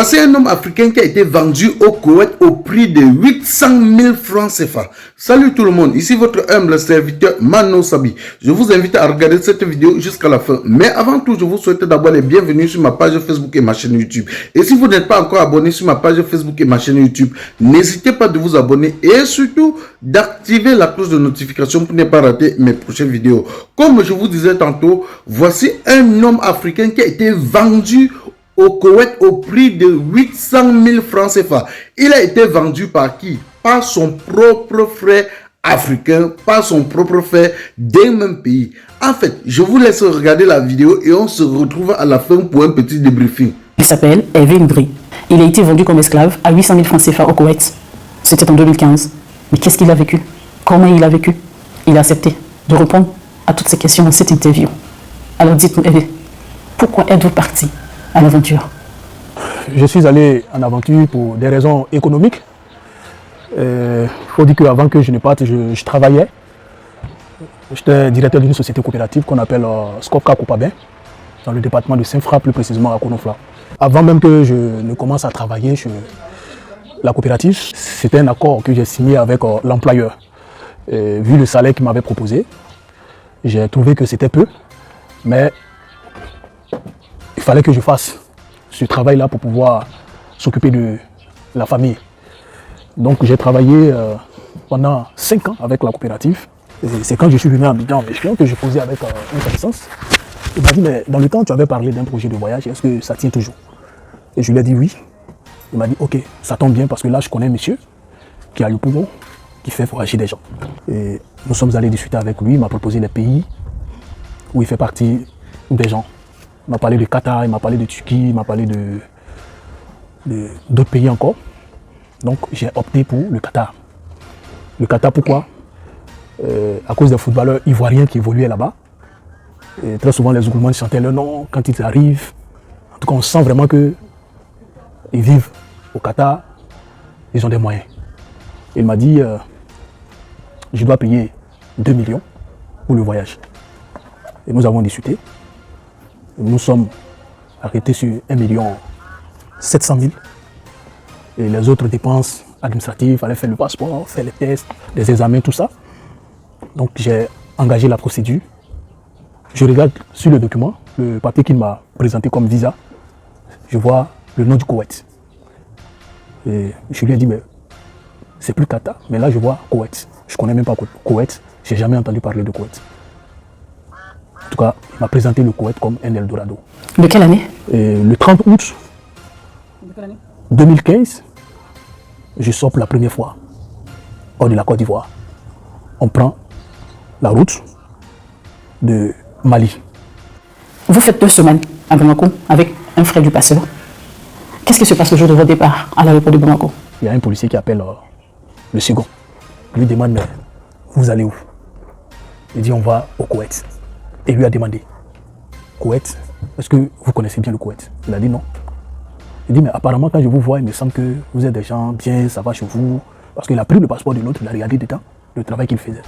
Voici un homme africain qui a été vendu au Koweït au prix de 800 000 francs CFA. Salut tout le monde, ici votre humble serviteur Mano Sabi. Je vous invite à regarder cette vidéo jusqu'à la fin. Mais avant tout, je vous souhaite d'abord les bienvenus sur ma page Facebook et ma chaîne YouTube. Et si vous n'êtes pas encore abonné sur ma page Facebook et ma chaîne YouTube, n'hésitez pas de vous abonner et surtout d'activer la cloche de notification pour ne pas rater mes prochaines vidéos. Comme je vous disais tantôt, voici un homme africain qui a été vendu au Koweït au prix de 800 000 francs CFA. Il a été vendu par qui? Par son propre frère africain, par son propre frère d'un même pays. En fait, je vous laisse regarder la vidéo et on se retrouve à la fin pour un petit débriefing. Il s'appelle Hervé Mbri. Il a été vendu comme esclave à 800 000 francs CFA au Koweït. C'était en 2015. Mais qu'est-ce qu'il a vécu? Comment il a vécu? Il a accepté de répondre à toutes ces questions dans cette interview. Alors dites-nous, Hervé, pourquoi êtes-vous parti à l'aventure? Je suis allé en aventure pour des raisons économiques. Il faut dire qu'avant que je ne parte, je travaillais. J'étais directeur d'une société coopérative qu'on appelle Skopka Koupabin, dans le département de Saint-Fra, plus précisément à Konofla. Avant même que je ne commence à travailler sur la coopérative, c'était un accord que j'ai signé avec l'employeur. Vu le salaire qu'il m'avait proposé, j'ai trouvé que c'était peu, mais il fallait que je fasse ce travail-là pour pouvoir s'occuper de la famille. Donc j'ai travaillé pendant 5 ans avec la coopérative. C'est quand je suis venu à Abidjan que je posais avec une connaissance. Il m'a dit, mais dans le temps tu avais parlé d'un projet de voyage, est-ce que ça tient toujours? Et je lui ai dit oui. Il m'a dit ok, ça tombe bien parce que là je connais un monsieur qui a le poumon, qui fait voyager des gens. Et nous sommes allés discuter avec lui, il m'a proposé les pays où il fait partie des gens. Il m'a parlé de Qatar, il m'a parlé de Turquie, il m'a parlé d'autres pays encore. Donc j'ai opté pour le Qatar. Le Qatar, pourquoi? À cause des footballeurs ivoiriens qui évoluaient là-bas. Très souvent les Ougoumans chantaient leur nom quand ils arrivent. En tout cas, on sent vraiment qu'ils vivent au Qatar, ils ont des moyens. Il m'a dit, je dois payer 2 millions pour le voyage. Et nous avons discuté. Nous sommes arrêtés sur 1 700 000. Et les autres dépenses administratives, il fallait faire le passeport, faire les tests, les examens, tout ça. Donc j'ai engagé la procédure. Je regarde sur le document, le papier qu'il m'a présenté comme visa. Je vois le nom du Koweït. Et je lui ai dit, mais c'est plus Qatar, mais là je vois Koweït. Je ne connais même pas Koweït, je n'ai jamais entendu parler de Koweït. En tout cas, il m'a présenté le Koweït comme un Eldorado. De quelle année? Le 30 août 2015, je sors pour la première fois hors de la Côte d'Ivoire. On prend la route de Mali. Vous faites 2 semaines à Bamako avec un frère du passeur. Qu'est-ce qui se passe le jour de votre départ à l'aéroport de Bamako? Il y a un policier qui appelle le second. Il lui demande, mais vous allez où? Il dit, on va au Koweït. Et il lui a demandé, Koweït, est-ce que vous connaissez bien le Koweït? Il a dit non. Il dit, mais apparemment quand je vous vois, il me semble que vous êtes des gens bien, ça va chez vous. Parce qu'il a pris le passeport de l'autre, il a regardé dedans le travail qu'il faisait.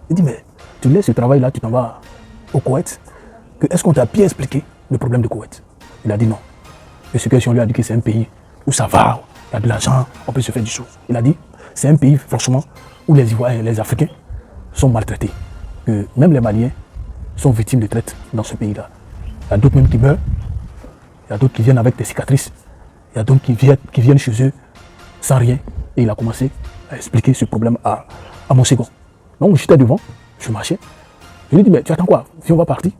Il dit, mais tu laisses ce travail-là, tu t'en vas au Koweït. Est-ce qu'on t'a bien expliqué le problème de Koweït? Il a dit non. Et ce question lui a dit que c'est un pays où ça va, il y a de l'argent, on peut se faire du sou. Il a dit, c'est un pays franchement où les Ivoiriens, les Africains sont maltraités. Que même les Maliens sont victimes de traite dans ce pays-là. Il y a d'autres même qui meurent, il y a d'autres qui viennent avec des cicatrices, il y a d'autres qui viennent chez eux sans rien. Et il a commencé à expliquer ce problème à mon second. Donc j'étais devant, je marchais. Je lui ai dit, mais tu attends quoi? Viens, on va partir.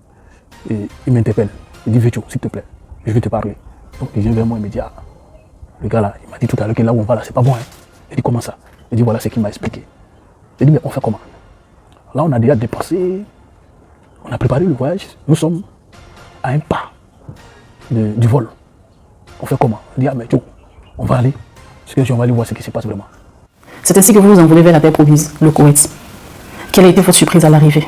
Et il m'interpelle. Il dit, Vétio, s'il te plaît, je vais te parler. Donc il vient vers moi et me dit, ah, le gars là, il m'a dit tout à l'heure que là où on va là, c'est pas bon. Hein. Il dit, comment ça? Il dit, voilà ce qu'il m'a expliqué. Il dit, mais on fait comment? Là, on a déjà dépensé, on a préparé le voyage. Nous sommes à un pas du vol. On fait comment? Il dit, ah, mais Joe, on va aller. Parce que on va aller voir ce qui se passe vraiment. C'est ainsi que vous vous envolez vers la terre promise, le Koweït. Quelle a été votre surprise à l'arrivée?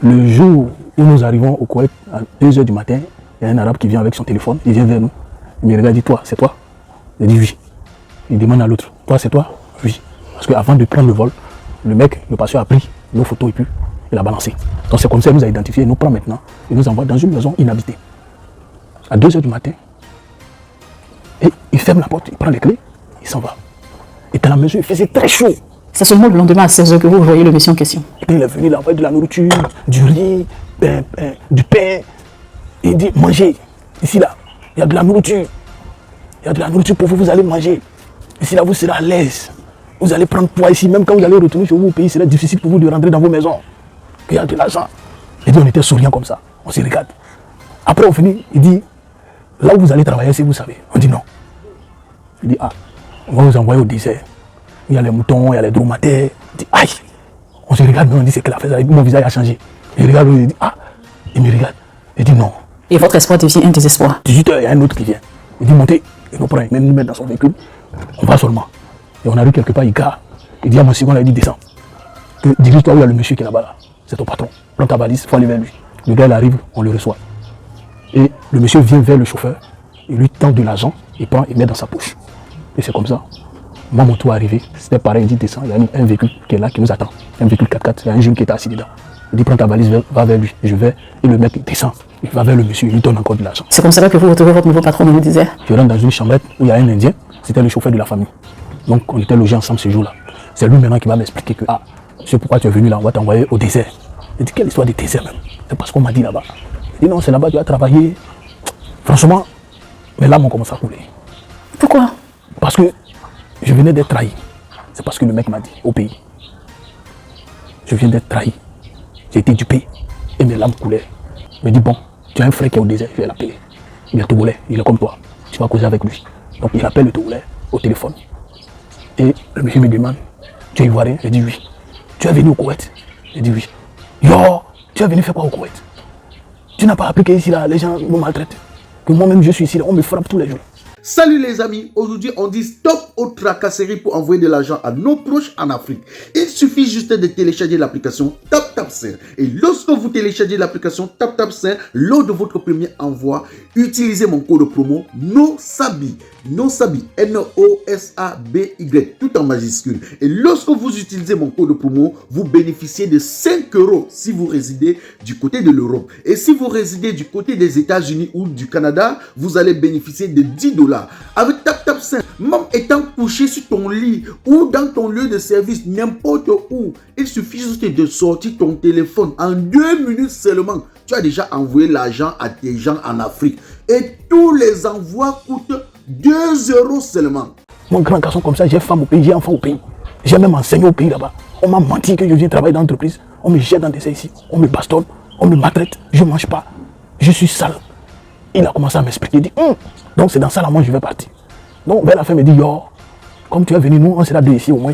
Le jour où nous arrivons au Koweït, à 2 h du matin, il y a un arabe qui vient avec son téléphone, il vient vers nous. Il me regarde, il dit, toi, c'est toi? Il dit oui. Il demande à l'autre, toi, c'est toi? Oui. Parce qu'avant de prendre le vol, le mec, le passeur a pris nos photos et puis il a balancé. Donc c'est comme ça qu'il nous a identifiés, il nous prend maintenant et nous envoie dans une maison inhabitée. À 2 h du matin, ferme la porte, il prend les clés, il s'en va. Et dans la maison, il faisait très chaud. C'est seulement le lendemain à 16h que vous voyez le monsieur en question. Et puis il est venu, il a envoyé de la nourriture, du riz, du pain. Il dit, mangez. Ici, là, il y a de la nourriture. Il y a de la nourriture pour vous, vous allez manger. Ici, là, vous serez à l'aise. Vous allez prendre poids ici. Même quand vous allez retourner chez vous au pays, il sera difficile pour vous de rentrer dans vos maisons. Il y a de l'argent. Et puis on était souriants comme ça. On se regarde. Après, on finit, il dit, là où vous allez travailler, si vous savez. On dit non. Il dit, ah, on va vous envoyer au désert. Il y a les moutons, il y a les dromadaires. Il dit, aïe. On se regarde, mais on dit, c'est que la fête, mon visage a changé. Il regarde, il dit, ah. Il me regarde. Il dit non. Et votre espoir devient un désespoir. 18h, il y a un autre qui vient. Il dit, montez. Il nous prend, il nous met dans son véhicule. On va seulement. Et on arrive quelque part, il gare. Il dit à mon second, il dit, descends. Dirige-toi où il y a le monsieur qui est là-bas. Là. C'est ton patron. Prends ta valise, il faut aller vers lui. Le gars, il arrive, on le reçoit. Et le monsieur vient vers le chauffeur. Il lui tend de l'argent, il prend, il met dans sa poche. Et c'est comme ça. Moi, mon tour est arrivé. C'était pareil, il dit, descends. Il y a un véhicule qui est là, qui nous attend. Un véhicule 4x4. Il y a un jeune qui est assis dedans. Il dit, prends ta valise, va vers lui. Et je vais. Et le mec descend. Il va vers le monsieur, il lui donne encore de l'argent. C'est comme ça que vous retrouvez votre nouveau patron dans le désert. Je rentre dans une chambrette où il y a un Indien. C'était le chauffeur de la famille. Donc, on était logés ensemble ce jour-là. C'est lui maintenant qui va m'expliquer que, ah, c'est pourquoi tu es venu là, on va t'envoyer au désert. Il dit, quelle histoire de désert même? C'est parce qu'on m'a dit là-bas. Il dit, non, c'est là-bas, tu vas travailler. Franchement, mes larmes ont commencé à couler. Pourquoi? Parce que je venais d'être trahi. C'est parce que le mec m'a dit, au pays. Je viens d'être trahi. J'ai été dupé. Et mes larmes coulaient. Il me dit, bon, tu as un frère qui est au désert, je vais l'appeler. Il est togolais, il est comme toi. Tu vas causer avec lui. Donc il appelle le togolais au téléphone. Et le monsieur me demande, tu es ivoirien? Je dis oui. Tu es venu au Koweït? Je dis oui. Yo, tu es venu faire quoi au Koweït? Tu n'as pas appris qu'ici là, les gens me maltraitent. Que moi-même je suis ici, là, on me frappe tous les jours. Salut les amis, aujourd'hui on dit stop aux tracasseries pour envoyer de l'argent à nos proches en Afrique. Il suffit juste de télécharger l'application TapTapSend. Et lorsque vous téléchargez l'application TapTapSend, lors de votre premier envoi, utilisez mon code promo NOSABI. NOSABI, N-O-S-A-B-Y, tout en majuscule. Et lorsque vous utilisez mon code promo, vous bénéficiez de 5 € si vous résidez du côté de l'Europe. Et si vous résidez du côté des États-Unis ou du Canada, vous allez bénéficier de 10 $. Avec TapTapSend, même étant couché sur ton lit ou dans ton lieu de service, n'importe où, il suffit juste de sortir ton téléphone. En 2 minutes seulement, tu as déjà envoyé l'argent à tes gens en Afrique. Et tous les envois coûtent 2 € seulement. Mon grand garçon comme ça, j'ai femme au pays, j'ai enfant au pays. J'ai même enseigné au pays là-bas. On m'a menti que je viens travailler dans l'entreprise. On me jette dans des ici, on me bastonne, on me maltraite, je ne mange pas. Je suis sale. Il a commencé à m'expliquer, il dit, donc c'est dans ça là, moi je vais partir. Donc vers la fin, il me dit, yo, comme tu es venu, nous, on sera deux ici au moins.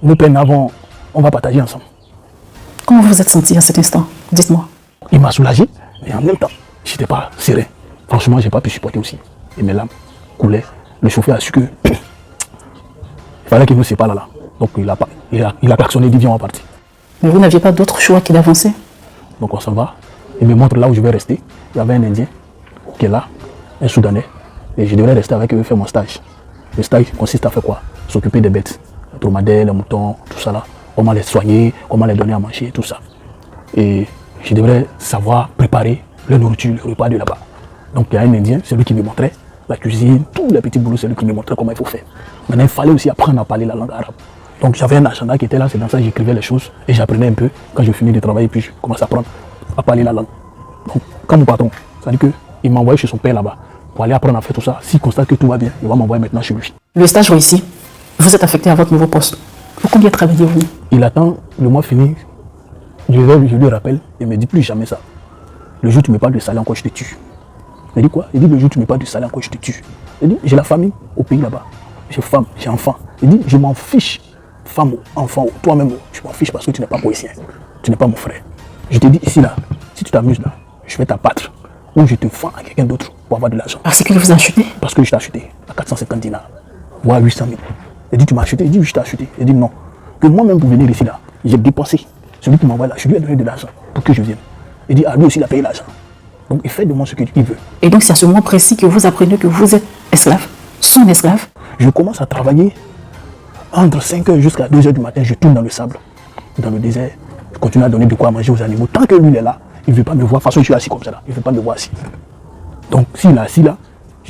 Nous peines avant, on va partager ensemble. Comment vous vous êtes senti à cet instant? Dites-moi. Il m'a soulagé, mais en même temps, je n'étais pas serein. Franchement, je n'ai pas pu supporter aussi. Et mes larmes coulaient. Le chauffeur a su que il fallait qu'il nous sépare là. Donc il a klaxonné, il dit, viens, on va partir. Mais vous n'aviez pas d'autre choix que d'avancer? Donc on s'en va. Il me montre là où je vais rester. Il y avait un Indien qui est là, un Soudanais. Et je devrais rester avec eux, faire mon stage. Le stage consiste à faire quoi? S'occuper des bêtes. Les dromadaires, les moutons, tout ça là. Comment les soigner, comment les donner à manger, tout ça. Et je devrais savoir préparer la nourriture, le repas de là-bas. Donc il y a un Indien, c'est lui qui me montrait la cuisine, tous les petits boulots, c'est lui qui me montrait comment il faut faire. Maintenant il fallait aussi apprendre à parler la langue arabe. Donc j'avais un agenda qui était là, c'est dans ça que j'écrivais les choses et j'apprenais un peu. Quand je finis de travailler, puis je commence à apprendre à parler la langue. Donc quand mon patron, ça veut dire qu'il m'a envoyé chez son père là-bas pour aller apprendre à faire tout ça. S'il constate que tout va bien, il va m'envoyer maintenant chez lui. Le stage réussi. Vous êtes affecté à votre nouveau poste. Pour combien travaillez-vous? Il attend le mois fini. Je lui rappelle et il me dit plus jamais ça. Le jour où tu me parles de salaire encore, je te tue. Il dit quoi? Il dit le jour où tu me parles de salaire encore, je te tue. Il dit j'ai la famille au pays là-bas. J'ai femme, j'ai enfant. Il dit je m'en fiche. Femme, enfant, toi-même, je m'en fiche parce que tu n'es pas poétien. Tu n'es pas mon frère. Je te dis ici là, si tu t'amuses là, je vais t'abattre. Ou je te vends à quelqu'un d'autre pour avoir de l'argent. Parce qu'il vous a acheté? Parce que je t'ai acheté à 450 dinars, voire 800 000. Il dit tu m'as acheté? Il dit oui, je t'ai acheté. Il dit non. Que moi-même pour venir ici là, j'ai dépensé. Celui qui m'envoie là, je lui ai donné de l'argent pour que je vienne. Il dit, ah lui aussi il a payé l'argent. Donc il fait de moi ce qu'il veut. Et donc c'est à ce moment précis que vous apprenez que vous êtes esclave, son esclave? Je commence à travailler entre 5 h jusqu'à 2 h du matin, je tourne dans le sable, dans le désert. Je continue à donner de quoi manger aux animaux. Tant que lui il est là, il ne veut pas me voir. De toute façon, je suis assis comme ça là. Il ne veut pas me voir assis. Donc s'il est assis là,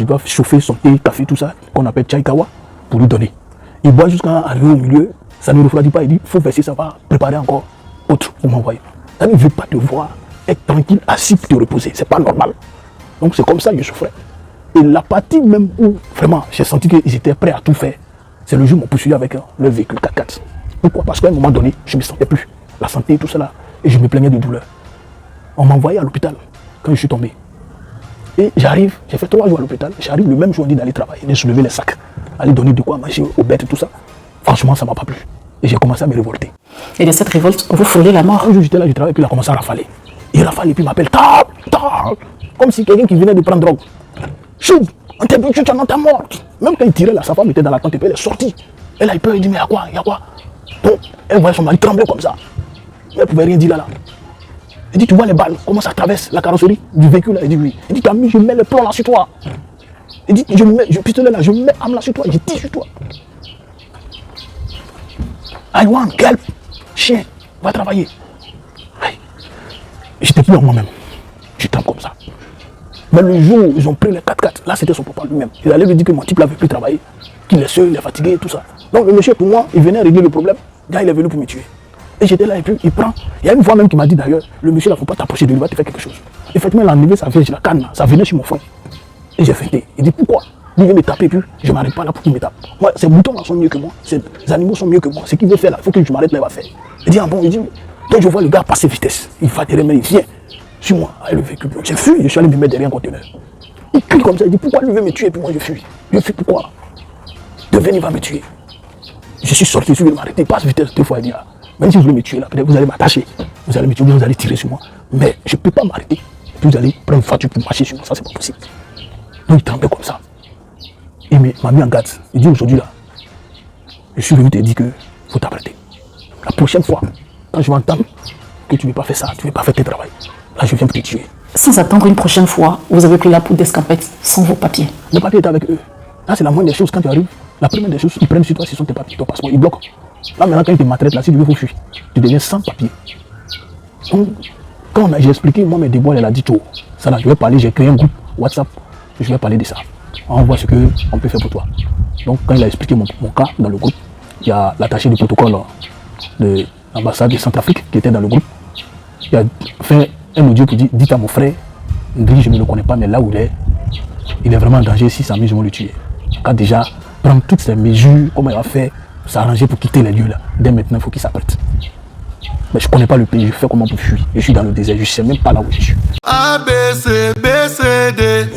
Je dois chauffer son thé, café, tout ça, qu'on appelle chai kawa, pour lui donner. Il boit jusqu'à arriver au milieu, ça ne refroidit pas, il dit, il faut verser, ça va préparer encore autre pour m'envoyer. Ça ne veut pas te voir être tranquille, assis pour te reposer, c'est pas normal. Donc c'est comme ça que je souffrais. Et la partie même où vraiment j'ai senti qu'ils étaient prêts à tout faire, c'est le jour où ils m'ont poursuivi avec le véhicule 4x4. Pourquoi? Parce qu'à un moment donné, je ne me sentais plus. La santé et tout cela. Et je me plaignais de douleur. On m'a envoyé à l'hôpital quand je suis tombé. Et j'arrive, j'ai fait 3 jours à l'hôpital. J'arrive le même jour, on dit d'aller travailler, de soulever les sacs, aller donner de quoi manger aux bêtes et tout ça. Franchement, ça ne m'a pas plu. Et j'ai commencé à me révolter. Et de cette révolte, vous frôlez la mort. Un jour, j'étais là, je travaillais, puis il a commencé à rafaler. Il rafale et puis il m'appelle Tap, Tap. Comme si quelqu'un qui venait de prendre drogue. Chou, on t'a bu, tu es ta morte. Même quand il tirait là, sa femme était dans la tente et puis elle est sortie. Elle a eu peur, il dit mais il y a quoi? Il y a quoi? Donc, elle voyait son mari trembler comme ça. Elle ne pouvait rien dire là. Elle dit, tu vois les balles, comment ça traverse la carrosserie du véhicule là? Elle dit oui. Elle dit, Camille, je mets le plomb là sur toi. Elle dit, je pistolet là, je mets arme là sur toi, je tire sur toi. I want help. Chien, va travailler. J'étais plus en moi-même. Je tremble comme ça. Mais le jour où ils ont pris les 4x4, là c'était son papa lui-même. Il allait lui dire que mon type n'avait plus travaillé, qu'il est seul, il est fatigué et tout ça. Donc le monsieur, pour moi, il venait régler le problème. Là, il est venu pour me tuer. Et j'étais là et puis il prend. Il y a une fois même qui m'a dit d'ailleurs, le monsieur là, il ne faut pas t'approcher de lui, il va te faire quelque chose. Effectivement, il a enlevé sa vieille, la canne, ça venait sur mon front. Et j'ai fêté. Il dit pourquoi? Il vient me taper puis je ne m'arrête pas là pour qu'il me tape. Moi, ces moutons là sont mieux que moi, ces animaux sont mieux que moi. Ce qu'il veut faire là, il faut que je m'arrête là, il va faire. Il dit ah bon, il dit, donc je vois le gars passer vitesse. Il va derrière moi, il vient sur moi avec le véhicule. J'ai fui, je suis allé me mettre derrière un conteneur. Il crie comme ça, il dit pourquoi lui veut me tuer et puis moi je fuis. Je fuis pourquoi? Devine, il va me tuer. Je suis sorti, je vais m'arrêter, passe vitesse 2 fois, il dit ah, même si vous voulez me tuer là, peut-être vous allez m'attacher, vous allez me tuer, vous allez tirer sur moi. Mais je ne peux pas m'arrêter. Puis vous allez prendre une voiture pour marcher sur moi, ça c'est pas possible. Donc il tremblait comme ça. Il m'a mis en garde. Il dit aujourd'hui là, je suis venu te dire que faut t'arrêter. La prochaine fois, quand je vais entendre que tu ne veux pas faire ça, tu ne veux pas faire tes travail, là je viens pour te tuer. Sans attendre une prochaine fois, vous avez pris la poudre d'escampette sans vos papiers. Les papiers étaient avec eux. Là, c'est la moindre des choses. Quand tu arrives, la première des choses, ils prennent sur toi, ce sont tes papiers, ton passeport, ils bloquent. Là, maintenant, quand ils te maltraitent, là, si tu veux, faut fuir. Tu deviens sans papier. Donc, quand j'ai expliqué, moi, mes déboires, elle a dit tout. Ça, là, je vais parler, j'ai créé un groupe WhatsApp, je vais parler de ça. On voit ce qu'on peut faire pour toi. Donc, quand il a expliqué mon cas dans le groupe, il y a l'attaché du protocole de l'ambassade de Centrafrique qui était dans le groupe. Il a fait un audio qui dit, dites à mon frère, Ndri, je ne le connais pas, mais là où il est vraiment en danger, si ça m'amuse, ils vont le tuer. Quand déjà, prendre toutes ces mesures, comment il va faire, s'arranger pour quitter les lieux là. Dès maintenant, il faut qu'il s'apprête. Mais je ne connais pas le pays, je fais comment pour fuir. Je suis dans le désert, je ne sais même pas là où je suis.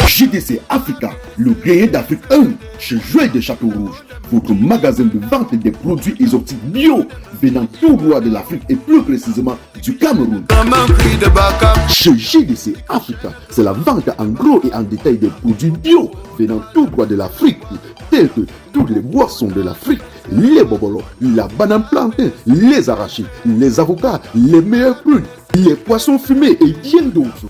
JDC Africa, le grenier d'Afrique 1, chez Joël de Château-Rouge, votre magasin de vente des produits exotiques bio venant tout droit de l'Afrique et plus précisément du Cameroun. Chez JDC Africa, c'est la vente en gros et en détail des produits bio venant tout droit de l'Afrique, tels que toutes les boissons de l'Afrique, les bobolos, la banane plantain, les arachides, les avocats, les meilleurs prunes, les poissons fumés et bien d'autres.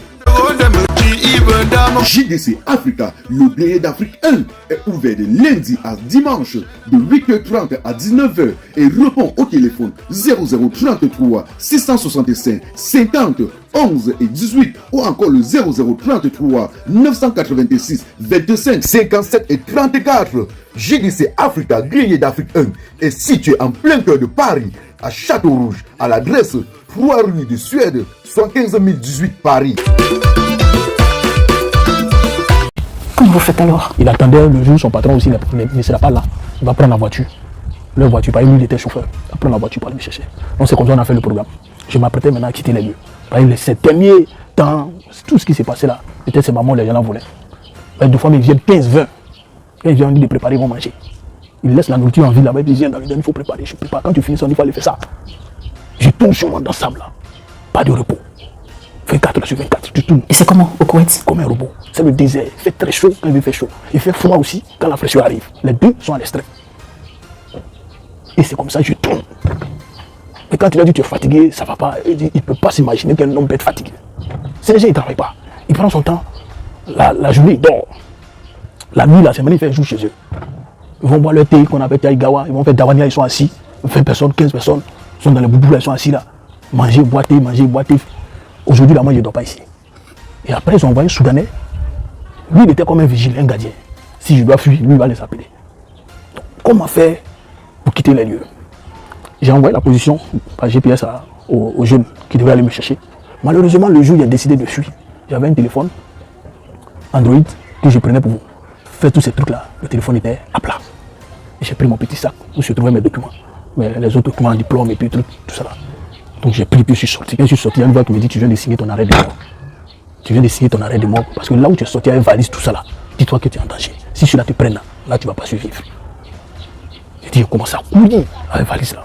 JDC Africa, le grenier d'Afrique 1, est ouvert de lundi à dimanche de 8h30 à 19h et répond au téléphone 0033 665 50 11 et 18 ou encore le 0033 986 25 57 et 34. JDC Africa, grenier d'Afrique 1, est situé en plein cœur de Paris, à Château-Rouge, à l'adresse 3 rue de Suède, 75 018 Paris. Comment vous faites alors? Il attendait le jour où son patron aussi ne sera pas là. Il va prendre la voiture. Leur voiture, parce que lui il était chauffeur. Il va prendre la voiture pour aller me chercher. Donc c'est comme ça qu'on a fait le programme. Je m'apprêtais maintenant à quitter les lieux. Parce que ces derniers temps, tout ce qui s'est passé là, peut-être c'est maman, les gens en voulaient. Deux fois, ils viennent 15-20. Quand ils viennent, on dit de préparer, ils vont manger. Ils laissent la nourriture en ville là-bas, ils viennent dans le il faut préparer, je prépare. Quand tu finis ça, il faut aller faire ça. Je tourne sur moi dans le sable là. Pas de repos. 24 heures sur 24, tu tournes. Et c'est comment au Koweït? Comme un robot. C'est le désert. Il fait très chaud quand il fait chaud. Il fait froid aussi quand la fraîcheur arrive. Les deux sont à l'extrême. Et c'est comme ça que je tourne. Et quand il a dit tu es fatigué, ça va pas. Il ne peut pas s'imaginer qu'un homme peut être fatigué. Ces gens, ils ne travaillent pas. Il prend son temps. La journée, il dort. La nuit, là, c'est maintenant, il fait jour chez eux. Ils vont boire leur thé qu'on appelle Taïgawa. Ils vont faire Davania, ils sont assis. 20 personnes, 15 personnes sont dans les boubous là, ils sont assis là. Manger, boiter, manger, boiter. Aujourd'hui, là, moi, je ne dors pas ici. Et après, ils ont envoyé un Soudanais Lui, il était comme un vigile, un gardien. Si je dois fuir, lui, il va les appeler. Donc, comment faire pour quitter les lieux? J'ai envoyé la position par GPS aux jeunes qui devaient aller me chercher. Malheureusement, le jour où j'ai décidé de fuir, j'avais un téléphone Android que je prenais pour faire tous ces trucs-là. Le téléphone était à plat. Et j'ai pris mon petit sac où se trouvaient mes documents. Les autres documents, diplômes et puis tout ça là. Donc j'ai pris, puis je suis sorti. Quand je suis sorti, il y a une voix qui me dit: tu viens de signer ton arrêt de mort. Tu viens de signer ton arrêt de mort. Parce que là où tu es sorti avec valise, tout ça là, dis-toi que tu es en danger. Si ceux-là te prennent là, tu ne vas pas survivre. J'ai dit: je commence à courir avec valise là.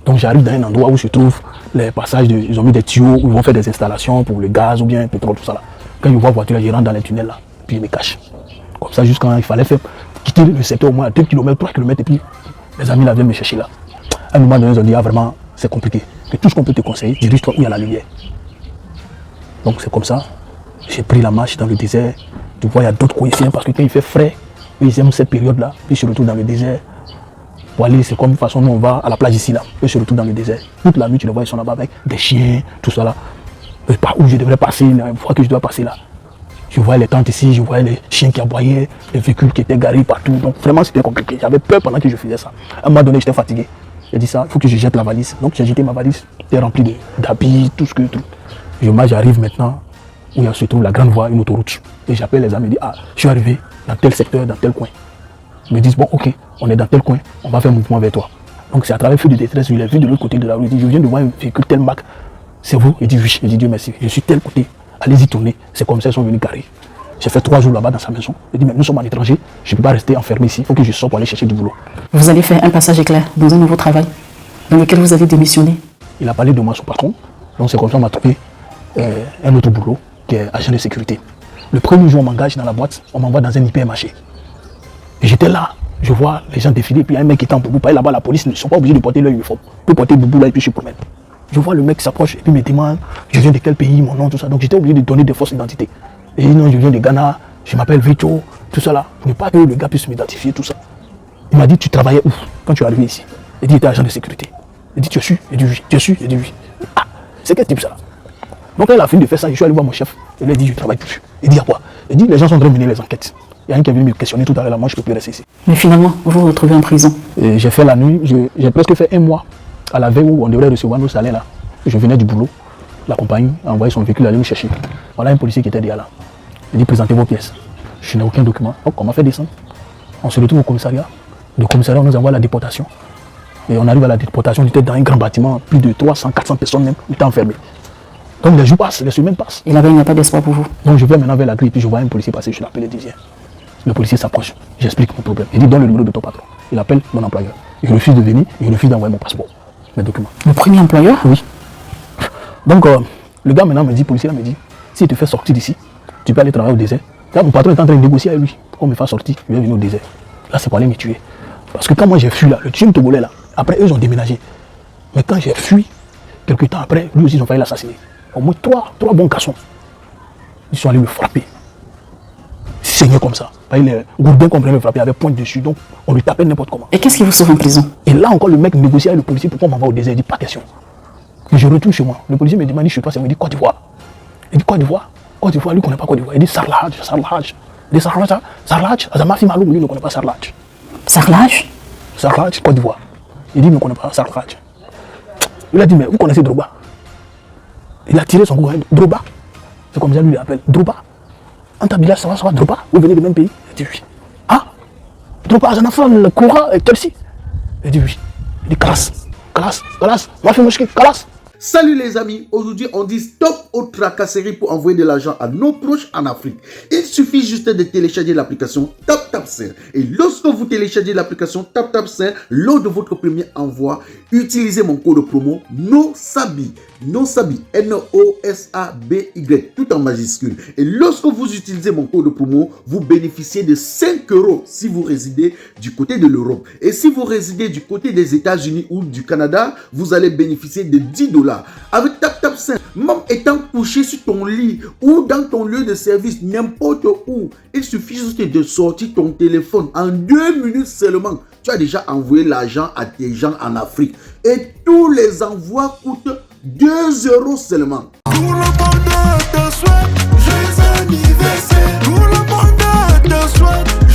Donc j'arrive dans un endroit où se trouvent les passages, ils ont mis des tuyaux où ils vont faire des installations pour le gaz ou bien le pétrole, tout ça là. Quand je vois la voiture, je rentre dans les tunnels là, puis je me cache. Comme ça, jusqu'à quand il fallait faire quitter le secteur au moins à 2 km, 3 km, et puis les amis là viennent me chercher là. À un moment donné, ils ont dit: ah vraiment, c'est compliqué. Que tout ce qu'on peut te conseiller, dirige-toi où il y a la lumière. Donc c'est comme ça, j'ai pris la marche dans le désert. Tu vois, il y a d'autres coïncidences parce que quand il fait frais, ils aiment cette période là, puis je se retrouve dans le désert. Pour aller, c'est comme de toute façon, nous on va à la plage ici là, et je se retrouve dans le désert. Toute la nuit, tu les vois, ils sont là-bas avec des chiens, tout ça là. Par où je devrais passer, la fois que je dois passer là. Je vois les tentes ici, je vois les chiens qui aboyaient, les véhicules qui étaient garés partout. Donc vraiment c'était compliqué. J'avais peur pendant que je faisais ça. À un moment donné, j'étais fatigué. J'ai dit ça, il faut que je jette la valise. Donc j'ai jeté ma valise, c'était rempli d'habits, tout ce que tout. J'arrive maintenant où il se trouve la grande voie, une autoroute. Et j'appelle les amis, je dis: ah, je suis arrivé dans tel secteur, dans tel coin. Ils me disent: bon, ok, on est dans tel coin, on va faire un mouvement vers toi. Donc c'est à travers le feu de détresse, je l'ai vu de l'autre côté de la rue. Il dit: je viens de voir un véhicule tel marque. C'est vous? Il dit: oui. Il dit: Dieu merci, je suis tel côté. Allez-y tourner. C'est comme ça, ils sont venus carrer. J'ai fait 3 jours là-bas dans sa maison. Il dit: mais nous sommes en étranger, je ne peux pas rester enfermé ici, il faut que je sorte pour aller chercher du boulot. Vous allez faire un passage éclair dans un nouveau travail dans lequel vous avez démissionné. Il a parlé de moi, son patron. Donc c'est comme ça qu'on m'a trouvé un autre boulot qui est agent de sécurité. Le premier jour, on m'engage dans la boîte, on m'envoie dans un hypermarché. Et j'étais là, je vois les gens défiler, puis il y a un mec qui est en boubou. Là-bas, la police ne sont pas obligés de porter leur uniforme. Ils peuvent porter boubou là et puis je promène. Je vois le mec s'approche et puis me demande: je viens de quel pays, mon nom, tout ça. Donc j'étais obligé de donner des fausses identités. Et il dit: non, je viens de Ghana, je m'appelle Vicho, tout ça là. Pour ne pas que le gars puisse m'identifier, tout ça. Il m'a dit: tu travaillais où quand tu es arrivé ici? Il dit: il était agent de sécurité. Il dit: tu es sûr? Il dit: oui. Tu es sûr? Il dit: oui. Ah, c'est quel type ça là? Donc quand il a fini de faire ça, je suis allé voir mon chef. Il lui a dit: je travaille plus. Il dit: à quoi? Il dit: les gens sont en train de mener les enquêtes. Il y a un qui est venu me questionner tout à l'heure, moi je ne peux plus rester ici. Mais finalement, vous vous retrouvez en prison. Et j'ai fait la nuit, j'ai presque fait 1 mois à la veille où on devrait recevoir nos salaires là. Je venais du boulot, la compagnie a envoyé son véhicule aller me chercher. Voilà un policier qui était derrière là. Il dit: présentez vos pièces. Je n'ai aucun document. Donc on m'a fait descendre. On se retrouve au commissariat. Le commissariat, on nous envoie à la déportation. Et on arrive à la déportation, on était dans un grand bâtiment, plus de 300, 400 personnes même, on était enfermés. Donc les jours passent, les semaines passent. Et là-bas, il n'y a pas d'espoir pour vous. Donc je vais maintenant vers la grille, puis je vois un policier passer, je l'appelle et dis: viens. Le policier s'approche, j'explique mon problème. Il dit: donne le numéro de ton patron. Il appelle mon employeur. Il refuse de venir, il refuse d'envoyer mon passeport, mes documents. Le premier employeur? Oui. Donc le gars maintenant me dit, le policier là me dit: s'il te fait sortir d'ici, tu peux aller travailler au désert. Là mon patron est en train de négocier avec lui. Pour qu'on me fasse sortir, je vais venir au désert. Là c'est pour aller me tuer. Parce que quand moi j'ai fui là, le team togolais là, après eux ils ont déménagé. Mais quand j'ai fui, quelques temps après, lui aussi ils ont failli l'assassiner. Au moins 3 bons garçons. Ils sont allés me frapper. Saigner comme ça. Les gourdins qu'on me frapper avec pointe dessus, donc on lui tapait n'importe comment. Et qu'est-ce qui vous sauve en prison? Et là encore le mec négocie avec le policier pour qu'on m'envoie au désert. Il dit: pas question. Et je retourne chez moi. Le policier me demande: je suis pas, il me dit: Côte d'Ivoire. Il dit: Côte d'Ivoire. Côte d'Ivoire, lui ne connaît pas Côte d'Ivoire. Il dit: Sarlaj. Il dit: Sarlaj, Azamafi Maloum, lui ne connaît pas Sarlaj. Sarlaj, Côte d'Ivoire. Il dit: il ne connaît pas Sarlaj. Il a dit: mais vous connaissez Droba? Il a tiré son coup. Droba. C'est comme ça lui l'appelle. Droba. Antabila, ça va, Droba. Vous venez du même pays? Il dit: oui. Ah, Droba, Azanafa, le Koura et Chelsea. Il dit: oui. Il dit: Kalas. Mafi Mouchki, Kalas. Salut les amis, aujourd'hui on dit stop aux tracasseries pour envoyer de l'argent à nos proches en Afrique. Il suffit juste de télécharger l'application TapTapSend. Et lorsque vous téléchargez l'application TapTapSend, lors de votre premier envoi, utilisez mon code promo NOSABI, N-O-S-A-B-Y, tout en majuscule. Et lorsque vous utilisez mon code promo, vous bénéficiez de 5 € si vous résidez du côté de l'Europe. Et si vous résidez du côté des États-Unis ou du Canada, vous allez bénéficier de 10 $. Avec TapTapSend, même étant couché sur ton lit ou dans ton lieu de service, n'importe où, il suffit juste de sortir ton téléphone. En 2 minutes seulement, tu as déjà envoyé l'argent à tes gens en Afrique. Et tous les envois coûtent 2 € seulement. Tout le monde te souhaite joyeux anniversaire. Tout le monde strut.